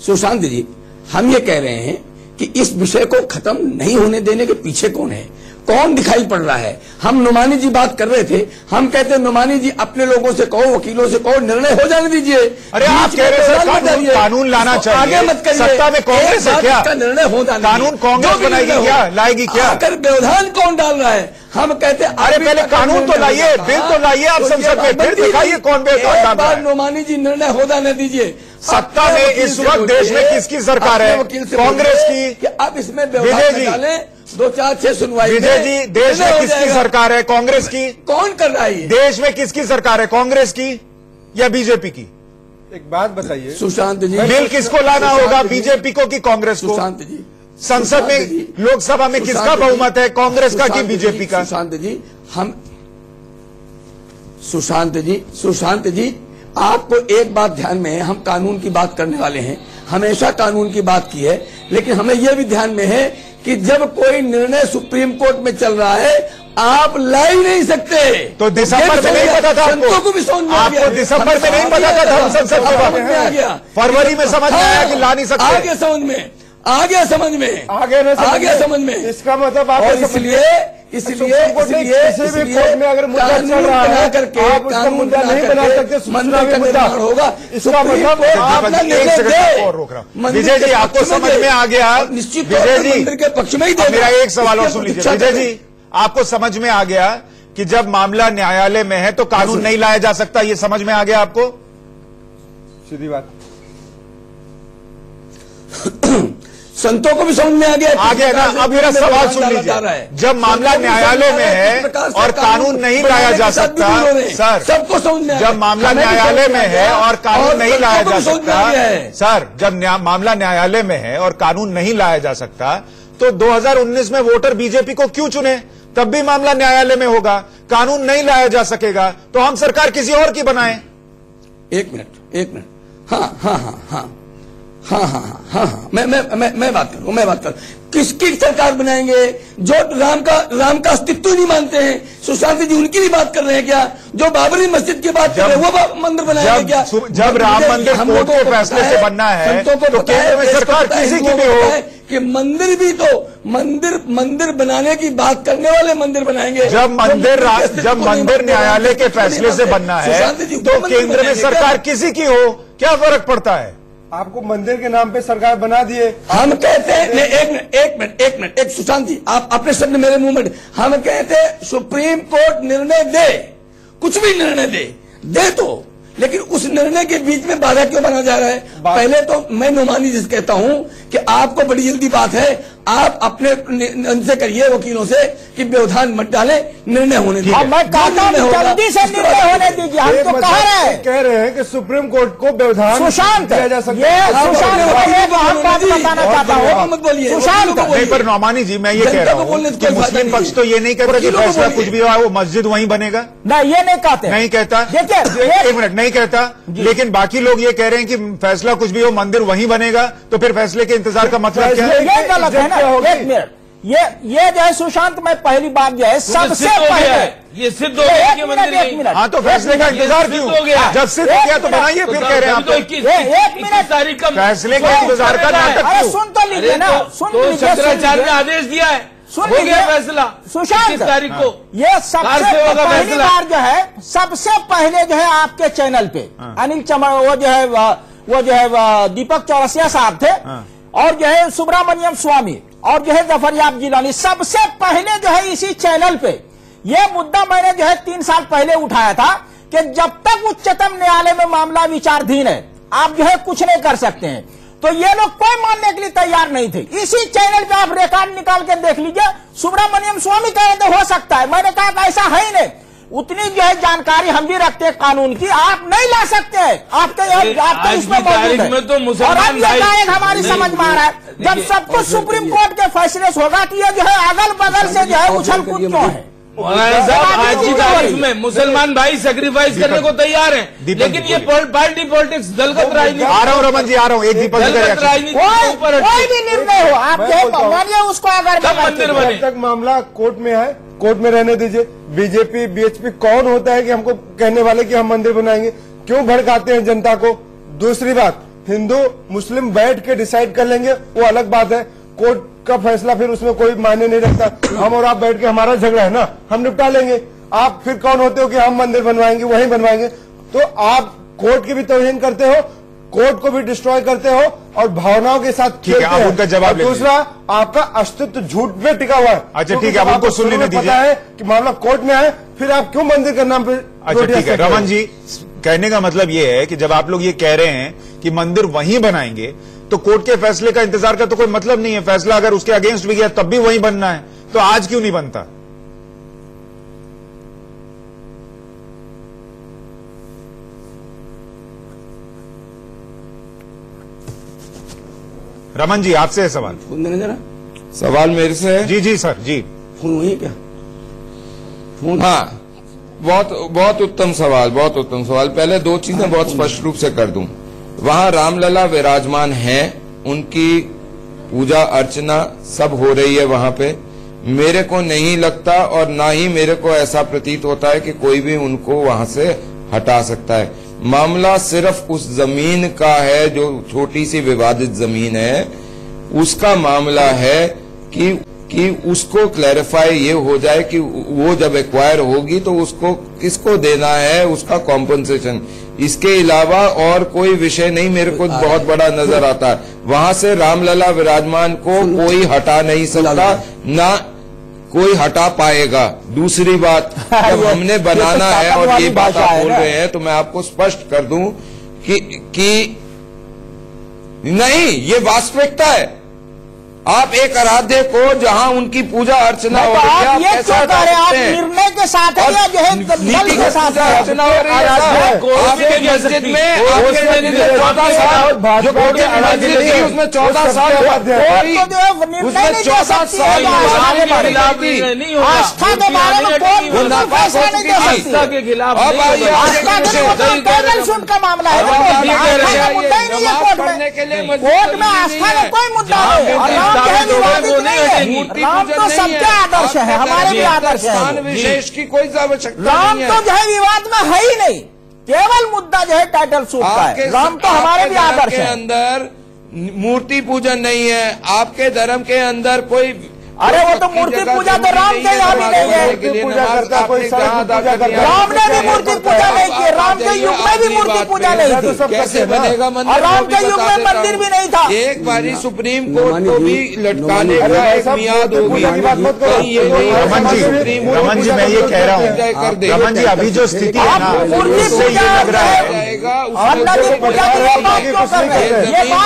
सुशांत जी हम ये कह रहे हैं कि इस विषय को खत्म नहीं होने देने के पीछे कौन है, कौन दिखाई पड़ रहा है? हम नुमानी जी बात कर रहे थे, हम कहते हैं नुमानी जी अपने लोगों से कहो, वकीलों से कहो, निर्णय हो जाने दीजिए। अरे आप कह रहे हैं कानून लाना चाहिए, आगे मत करिए, सत्ता में कांग्रेस है क्या? निर्णय हो जाने, कानून कांग्रेस बनाएगी क्या, लाएगी क्या? आकर व्यवधान कौन डाल रहा है? हम कहते हैं अरे पहले कानून तो लाइए, बिल तो लाइए आप संसद में, फिर दिखाइए कौन व्यवधान डाल रहा है। नुमानी जी निर्णय हो जाने दीजिए। सत्ता में इस वक्त देश में किसकी सरकार है? कांग्रेस की। अब इसमें व्यवधान डालें, 2-4-6 सुनवाई। विजय जी देश में किसकी सरकार है? कांग्रेस की। कौन कर रहा है? देश में किसकी सरकार है? कांग्रेस की या बीजेपी की? एक बात बताइए सुशांत जी, बिल किसको लाना होगा, बीजेपी को कि कांग्रेस को? सुशांत जी, संसद में लोकसभा में किसका बहुमत है, कांग्रेस का कि बीजेपी का? सुशांत जी आपको एक बात ध्यान में है, हम कानून की बात करने वाले हैं, हमेशा कानून की बात की है, लेकिन हमें यह भी ध्यान में है कि जब कोई निर्णय सुप्रीम कोर्ट में चल रहा है आप ला ही नहीं सकते। तो दिसंबर में नहीं पता था आपको? को भी समझ में आपको दिसंबर में नहीं पता था धर्म संसद के बाद आ गया, फरवरी में समझ में आया कि ला नहीं सकते? आगे समझ में, आगे समझ में, इसका मतलब आप इसलिए किसी भी कोर्ट में अगर मुद्दा चल रहा है करके आप उसका मुद्दा नहीं बना सकते, मंदिर का मुद्दा होगा। इसका मतलब और रोक रहा हूं। विजय जी आपको समझ में आ गया? निश्चित विजय जी मंदिर के पक्ष में ही मेरा एक सवाल और सुन लीजिए। विजय जी आपको समझ में आ गया कि जब मामला न्यायालय में है तो कानून नहीं लाया जा सकता, ये समझ में आ गया आपको? सीधी बात। संतों को भी समझ में आ गया ना। अब मेरा सवाल सुन लीजिए, जब मामला न्यायालय में है और कानून नहीं लाया जा सकता, सर सबको समझ में, जब मामला न्यायालय में है और कानून नहीं लाया जा सकता, सर जब मामला न्यायालय में है और कानून नहीं लाया जा सकता तो 2019 में वोटर बीजेपी को क्यों चुने? तब भी मामला न्यायालय में होगा, कानून नहीं लाया जा सकेगा तो हम सरकार किसी और की बनाएं। एक मिनट, हाँ, मैं बात करूं। किसकी सरकार बनाएंगे जो राम का अस्तित्व नहीं मानते हैं? सुशांत जी उनकी भी बात कर रहे हैं क्या? जो बाबरी मस्जिद की बात कर रहे हैं वो मंदिर बनाएंगे क्या? जब राम मंदिर कोर्ट के फैसले से बनना है तो केंद्र में सरकार किसी की भी हो कि मंदिर भी तो मंदिर बनाने की बात करने वाले मंदिर बनाएंगे। जब मंदिर न्यायालय के फैसले से बनना है तो केंद्र में सरकार किसी की हो, क्या फर्क पड़ता है? आपको मंदिर के नाम पे सरकार बना दिए। हम कहते हैं एक मिनट सुशांत जी, आप अपने शब्द मेरे मुंह में, हम कहते हैं सुप्रीम कोर्ट निर्णय दे, कुछ भी निर्णय दे तो, लेकिन उस निर्णय के बीच में बाधा क्यों बना जा रहा है? पहले तो मैं नुमानी जी से कहता हूं कि आपको बड़ी जल्दी बात है, आप अपने उनसे करिए वकीलों से कि व्यवधान मत डालें, निर्णय होने दीजिए। मैं कहता हूं जल्दी से निर्णय होने दीजिए। हम तो कह रहे हैं कि सुप्रीम कोर्ट को व्यवधान सुशांत दिया जा सकता है। हम बात बताना चाहता हूँ, मत बोलिए सुशांत। नहीं, पर नौमानी जी मैं ये कह रहा हूँ कि मुस्लिम पक्ष तो ये नहीं कहता कि फैसला कुछ भी हुआ वो मस्जिद वहीं बनेगा। नहीं, ये नहीं कहते, नहीं कहता। देखिए एक मिनट, नहीं कहता, लेकिन बाकी लोग ये कह रहे हैं कि फैसला कुछ भी हो मंदिर वहीं बनेगा, तो फिर फैसले के इंतजार का मतलब क्या है? ये गलत है ना। एक मिनट, ये जो है सुशांत, मैं पहली बात जो है सबसे पहले ये सिद्ध हो गया कि मंदिर नहीं। हाँ, तो फैसले का इंतजार क्यों? जब सिद्ध हो गया तो बनाइए, फिर कह रहे हैं आप। 1 तारीख का फैसले का इंतजार का नाटक क्यों? सुन तो लीजिए ना, सुन लीजिए। शंकराचार्य ने आदेश दिया है, हो गया फैसला सुशांत। तारीख को ये सबसे पहली बार जो है, सबसे पहले जो है आपके चैनल पे अनिल चमर, वो जो है दीपक चौरसिया साहब थे, और जो है सुब्रमण्यम स्वामी, और जो है जफरयाब जिलानी, सबसे पहले जो है इसी चैनल पे ये मुद्दा मैंने जो है 3 साल पहले उठाया था कि जब तक उच्चतम न्यायालय में मामला विचाराधीन है, आप जो है कुछ नहीं कर सकते हैं। तो ये लोग कोई मानने के लिए तैयार नहीं थे। इसी चैनल पे आप रिकॉर्ड निकाल के देख लीजिए, सुब्रमण्यम स्वामी कह रहे थे हो सकता है, मैंने कहा ऐसा है ही नहीं। उतनी जो है जानकारी हम भी रखते हैं कानून की, आप नहीं ला सकते हैं। आपके इसमें मौजूद है, तो और अब ये गायक हमारी समझ में आ रहा है, जब सब कुछ सुप्रीम कोर्ट के फैसले से होगा कि ये जो है अगल बगल से जो है उछल कूद क्यों है। आज की तारीख में मुसलमान भाई सेक्रीफाइस करने को तैयार हैं, लेकिन ये पार्टी पॉलिटिक्स, दलगत राजनीति। आ रहा हूँ रमन जी, आ रहा हूँ। एक दीपक राजनीति कोई भी निर्णय हो, आप मानिए उसको, अगर मंदिर बने तक मामला कोर्ट में है, कोर्ट में रहने दीजिए। बीजेपी बीएचपी कौन होता है कि हमको कहने वाले कि हम मंदिर बनाएंगे? क्यों भड़काते हैं जनता को? दूसरी बात, हिंदू मुस्लिम बैठ के डिसाइड कर लेंगे, वो अलग बात है। कोर्ट का फैसला फिर उसमें कोई मायने नहीं रखता। हम और आप बैठ के, हमारा झगड़ा है ना, हम निपटा लेंगे। आप फिर कौन होते हो कि हम मंदिर बनवाएंगे, वहीं बनवाएंगे? तो आप कोर्ट की भी तौहीन करते हो, कोर्ट को भी डिस्ट्रॉय करते हो, और भावनाओं के साथ खेलते हो। उनका जवाब दूसरा, आपका अस्तित्व झूठ पे टिका हुआ है। अच्छा ठीक है, अब उनको सुन लेने दीजिए। पता है कि मामला कोर्ट में है, फिर आप क्यों मंदिर के नाम पे? अच्छा ठीक है रमन जी, कहने का मतलब ये है कि जब आप लोग ये कह रहे हैं कि मंदिर वहीं बनाएंगे, तो कोर्ट के फैसले का इंतजार का तो कोई मतलब नहीं है। फैसला अगर उसके अगेंस्ट भी गया तब भी वहीं बनना है, तो आज क्यों नहीं बनता? रमन जी, आपसे है सवाल। सवाल मेरे से है? जी सर, जी। फोन वही क्या? हाँ, बहुत उत्तम सवाल, बहुत उत्तम सवाल। पहले 2 चीजें बहुत स्पष्ट रूप से कर दूं। वहां रामलला विराजमान हैं, उनकी पूजा अर्चना सब हो रही है वहां पे। मेरे को नहीं लगता और ना ही मेरे को ऐसा प्रतीत होता है कि कोई भी उनको वहां से हटा सकता है। मामला सिर्फ उस जमीन का है जो छोटी सी विवादित जमीन है, उसका मामला है कि उसको क्लैरिफाई ये हो जाए कि वो जब एक्वायर होगी तो उसको किसको देना है, उसका कॉम्पनसेशन। इसके अलावा और कोई विषय नहीं मेरे को बहुत बड़ा नजर आता है। वहां से रामलला विराजमान को कोई हटा नहीं सकता, ना कोई हटा पाएगा। दूसरी बात, जब हमने बनाना है और ये बात आप बोल रहे हैं, तो मैं आपको स्पष्ट कर दूं कि नहीं, ये वास्तविकता है। आप एक आराध्य को जहां उनकी पूजा अर्चना हो रही है, आप कैसा हटा सकते हैं? निर्णय के साथ है या जो है नीति के साथ अर्चना हो रही है। आपके मस्जिद में, आपके मस्जिद में 14 साल, जो कोर्ट की मस्जिद थी उसमें 14 साल, उसमें 14 साल आस्था के बारे में कोर्ट फैसला नहीं दे सकती। आस्था के खिलाफ अब का मामला है, मुद्दा ही नहीं है कोर्ट में। कोर्ट में आस्था का कोई मुद्दा नहीं। राम तो सबके आदर्श है, हमारे भी आदर्श है। विशेष की कोई आवश्यकता राम तो जो है विवाद में है ही नहीं, केवल मुद्दा जो है टाइटल सूट का है। राम तो हमारे भी आदर्श है। अंदर मूर्ति पूजन नहीं है, आपके धर्म के अंदर कोई अरे वो तो मूर्ति पूजा तो राम के यहाँ भी नहीं है। मूर्ति पूजा करता कोई सड़क पूजा करता। राम ने भी मूर्ति पूजा नहीं की, राम के युग में भी मूर्ति पूजा नहीं थी। कैसे बनेगा मंदिर? और राम के युग में मंदिर भी नहीं था। एक बारी सुप्रीम कोर्ट को भी लटकाने का एक मियाद होगी। रमन जी मैं ये कह रहा हूँ, रमन जी अभी जो स्थिति है ना, उससे ये लग रहा है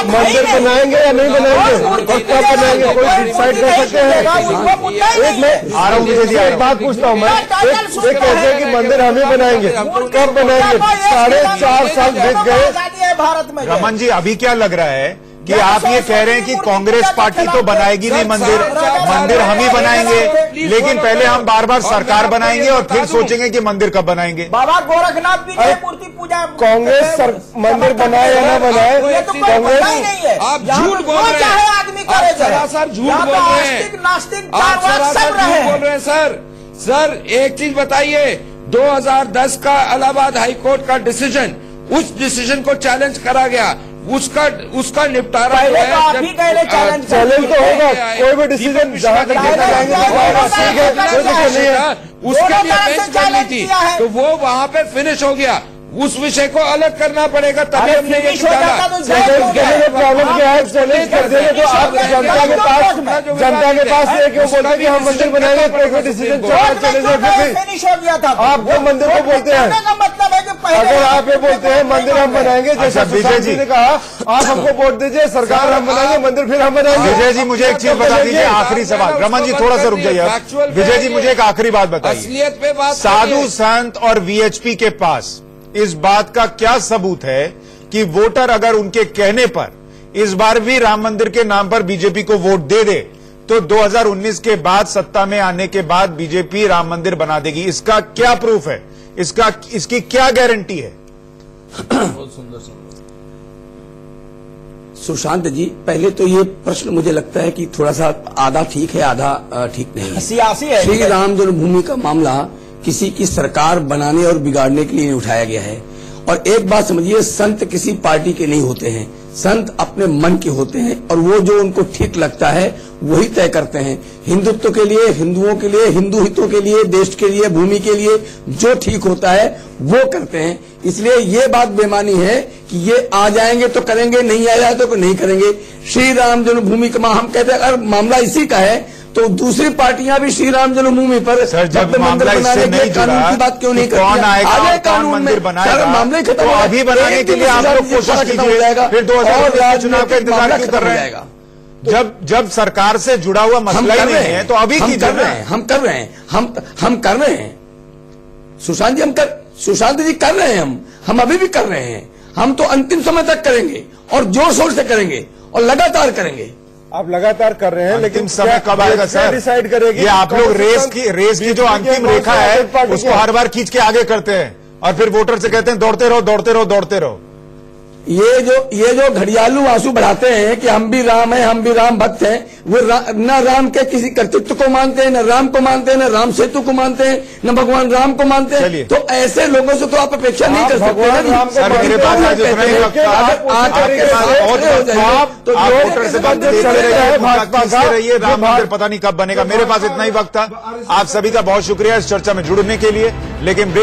मंदिर बनाएंगे या नहीं बनाएंगे और कब बनाएंगे कोई डिसाइड कर सकते हैं। एक मैं आ रहा हूँ, एक बात पूछता हूँ मैं, एक कहते हैं कि मंदिर हम ही बनाएंगे, कब बनाएंगे? 4.5 साल बीत गए भारत में। रमन जी अभी क्या लग रहा है कि आप ये कह रहे हैं कि कांग्रेस पार्टी तो बनाएगी नहीं मंदिर, मंदिर हम ही बनाएंगे, लेकिन पहले हम बार बार सरकार बनाएंगे और फिर सोचेंगे कि मंदिर कब बनाएंगे। बाबा गोरखनाथ भी मूर्ति पूजा, कांग्रेस मंदिर बनाए या ना बनाए, कांग्रेस आप झूठ बोल रहे हैं, आदमी करे सर झूठ बोल रहे हैं, नास्तिक आप सरासर झूठ बोल रहे हैं सर। एक चीज बताइए, 2010 का इलाहाबाद हाईकोर्ट का डिसीजन, उस डिसीजन को चैलेंज करा गया, उसका निपटारा चैलेंज तो होगा, कोई भी डिसीजन जहाँ तक उसके लिए बेंच करनी थी, तो वो वहाँ पे फिनिश हो गया। उस विषय को अलग करना पड़ेगा, तभी हमने ये प्रॉब्लम क्या है, चैलेंज कर देंगे तो आप जनता के पास ये क्यों बोलते कि हम मंदिर बनाएंगे, कोई डिसीजन फिनिश हो गया था। आप वो मंदिर को बोलते हैं, मतलब है कि अगर आप ये बोलते हैं मंदिर हम बनाएंगे, जैसा विजय जी ने कहा, आप हमको वोट दीजिए, सरकार हम बनाएंगे, मंदिर फिर हम बनाएंगे। विजय जी मुझे एक चीज बता दीजिए, आखिरी सवाल। रमन जी थोड़ा सा रुक जाइए। विजय जी मुझे एक आखिरी बात बताइए, असलियत पे बात, साधु संत और वीएचपी के पास इस बात का क्या सबूत है कि वोटर अगर उनके कहने पर इस बार भी राम मंदिर के नाम पर बीजेपी को वोट दे दे तो 2019 के बाद सत्ता में आने के बाद बीजेपी राम मंदिर बना देगी? इसका क्या प्रूफ है, इसकी क्या गारंटी है? बहुत सुंदर सुशांत जी, पहले तो ये प्रश्न मुझे लगता है कि थोड़ा सा आधा ठीक है, आधा ठीक नहीं है। सियासी है। श्री राम जन्मभूमि का मामला किसी की सरकार बनाने और बिगाड़ने के लिए नहीं उठाया गया है। और एक बात समझिए, संत किसी पार्टी के नहीं होते हैं, संत अपने मन के होते हैं और वो जो उनको ठीक लगता है वही तय करते हैं। हिंदुत्व के लिए, हिंदुओं के लिए, हिंदू हितों के लिए, देश के लिए, भूमि के लिए जो ठीक होता है वो करते हैं। इसलिए ये बात बेमानी है कि ये आ जाएंगे तो करेंगे, नहीं आ जाए तो नहीं करेंगे। श्री राम जन्मभूमि का हम कहते हैं, अगर मामला इसी का है तो दूसरी पार्टियां भी श्री राम जन्मभूमि पर जब मामला इससे नहीं कानून की बात क्यों नहीं करती? कौन आएगा और कौन मंदिर बनाएगा? मामले खत्म तो अभी बनाने के लिए आप लोग कोशिश कीजिए, फिर 2019 चुनाव का इंतजार क्यों कर रहे हैं? जब सरकार से जुड़ा हुआ मसला ही नहीं है तो अभी की कर रहे हैं, हम कर रहे हैं सुशांत जी कर रहे हैं, हम अभी भी कर रहे हैं। हम तो अंतिम समय तक करेंगे और जोर शोर से करेंगे और लगातार करेंगे। आप लगातार कर रहे हैं, लेकिन समय कब आएगा सर? डिसाइड करेगी? ये आप लोग रेस की जो अंतिम रेखा है उसको हर बार खींच के आगे करते हैं और फिर वोटर से कहते हैं दौड़ते रहो। ये जो घड़ियालू आंसू बढ़ाते हैं कि हम भी राम हैं, हम भी राम भक्त हैं, वो न राम के किसी कर्तृत्व को मानते हैं, न राम को मानते हैं, न राम सेतु को मानते हैं, न भगवान राम को मानते हैं। तो ऐसे लोगों से तो आप अपेक्षा नहीं कर सकते। सर मेरे पास आज उतना ही वक्त था, आपके पास बहुत वक्त है, आप वोटर से बात देते रहिए, राम मंदिर पता नहीं कब बनेगा। मेरे पास इतना ही वक्त था। आप सभी का बहुत शुक्रिया इस चर्चा में जुड़ने के लिए, लेकिन